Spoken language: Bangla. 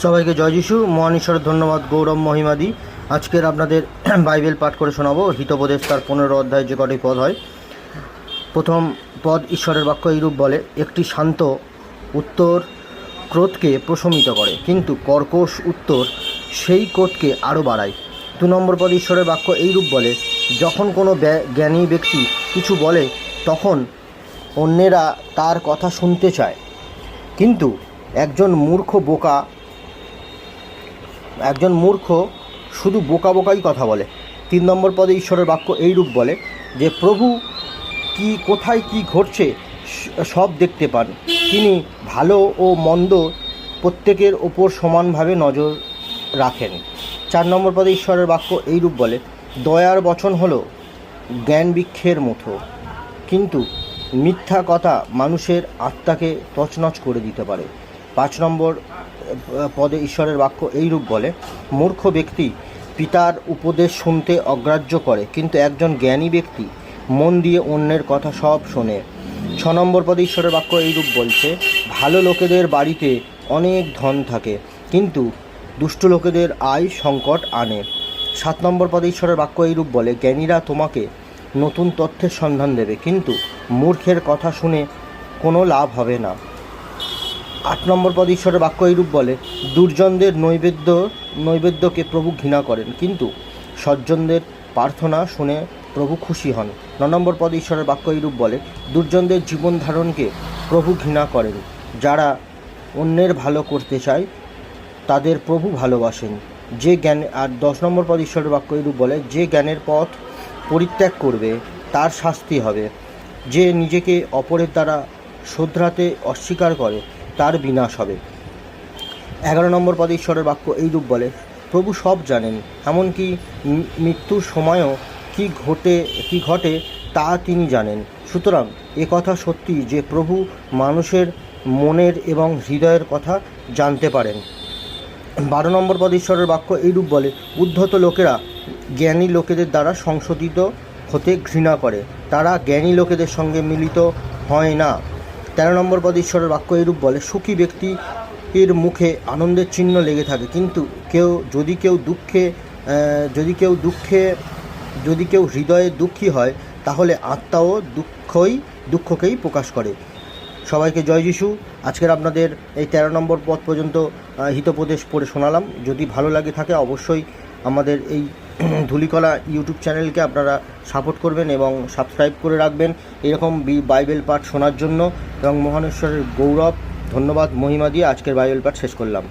সবাইকে জয় যিশু। মহান ঈশ্বরের ধন্যবাদ, গৌরব মহিমাদি। আজকের আপনাদের বাইবেল পাঠ করে শোনাবো হিতোপদেশ তার 15 অধ্যায় যে কটি পদ হয়। প্রথম পদ, ঈশ্বরের বাক্য এইরূপ বলে, একটি শান্ত উত্তর ক্রোধকে প্রশমিত করে, কিন্তু কর্কশ উত্তর সেই ক্রোধকে আরও বাড়ায়। 2 নম্বর পদ, ঈশ্বরের বাক্য এইরূপ বলে, যখন কোনো জ্ঞানী ব্যক্তি কিছু বলে তখন অন্যেরা তার কথা শুনতে চায়, কিন্তু একজন মূর্খ শুধু বোকাই কথা বলে। 3 নম্বর পদে ঈশ্বরের বাক্য এইরূপ বলে যে প্রভু কোথায় কি ঘটছে সব দেখতে পান। তিনি ভালো ও মন্দ প্রত্যেকের ওপর সমানভাবে নজর রাখেন। 4 নম্বর পদে ঈশ্বরের বাক্য এইরূপ বলে, দয়ার বচন হলো জ্ঞান বৃক্ষের মতো, কিন্তু মিথ্যা কথা মানুষের আত্মাকে তছনছ করে দিতে পারে। 5 নম্বর পদে ঈশ্বরের বাক্য এইরূপ বলে, মূর্খ ব্যক্তি পিতার উপদেশ শুনতে অগ্রাহ্য করে, কিন্তু একজন জ্ঞানী ব্যক্তি মন দিয়ে অন্যের কথা সব শোনে। 6 নম্বর পদে ঈশ্বরের বাক্য এইরূপ বলছে, ভালো লোকেদের বাড়িতে অনেক ধন থাকে, কিন্তু দুষ্ট লোকেদের আয় সংকট আনে। 7 নম্বর পদে ঈশ্বরের বাক্য এইরূপ বলে, জ্ঞানীরা তোমাকে নতুন তথ্যের সন্ধান দেবে, কিন্তু মূর্খের কথা শুনে কোনো লাভ হবে না। 8 নম্বর পদে ঈশ্বরের বাক্য এইরূপ বলে, দুর্জনদের নৈবেদ্যকে প্রভু ঘৃণা করেন, কিন্তু সজ্জনদের প্রার্থনা শুনে প্রভু খুশি হন। 9 নম্বর পদে ঈশ্বরের বাক্য এইরূপ বলে, দুর্জনদের জীবন ধারণকে প্রভু ঘৃণা করেন, যারা অন্যের ভালো করতে চায় তাদের প্রভু ভালোবাসেন। যে জ্ঞান 10 নম্বর পদে ঈশ্বরের বাক্য এইরূপ বলে, যে জ্ঞানের পথ পরিত্যাগ করবে তার শাস্তি হবে, যে নিজেকে অপরের দ্বারা শোধরাতে অস্বীকার করে তার বিনাশ হবে। 11 নম্বর পদে ঈশ্বরের বাক্য এইরূপ বলে, প্রভু সব জানেন, এমনকি মৃত্যুর সময়ও কি ঘটে তা তিনি জানেন। সুতরাং এ কথা সত্যি যে প্রভু মানুষের মনের এবং হৃদয়ের কথা জানতে পারেন। 12 নম্বর পদে ঈশ্বরের বাক্য এইরূপ বলে, উদ্ধত লোকেরা জ্ঞানী লোকেদের দ্বারা সংশোধিত হতে ঘৃণা করে, তারা জ্ঞানী লোকেদের সঙ্গে মিলিত হয় না। 13 নম্বর পদে ঈশ্বরের বাক্য এইরূপ বলে, সুখী ব্যক্তির মুখে আনন্দের চিহ্ন লেগে থাকে, কিন্তু যদি কেউ হৃদয়ে দুঃখী হয় তাহলে আত্মাও দুঃখকেই প্রকাশ করে। সবাইকে জয় যিশু। আজকের আপনাদের এই 13 নম্বর পদ পর্যন্ত হিতোপদেশ পড়ে শোনালাম। যদি ভালো লাগে থাকে অবশ্যই আমাদের এই ধুলিকলা ইউটিউব চ্যানেলকে আপনারা সাপোর্ট করবেন এবং সাবস্ক্রাইব করে রাখবেন এরকম বাইবেল পাঠ শোনার জন্য। এবং মহানেশ্বরের গৌরব ধন্যবাদ মহিমা দিয়ে আজকের বাইবেল পাঠ শেষ করলাম।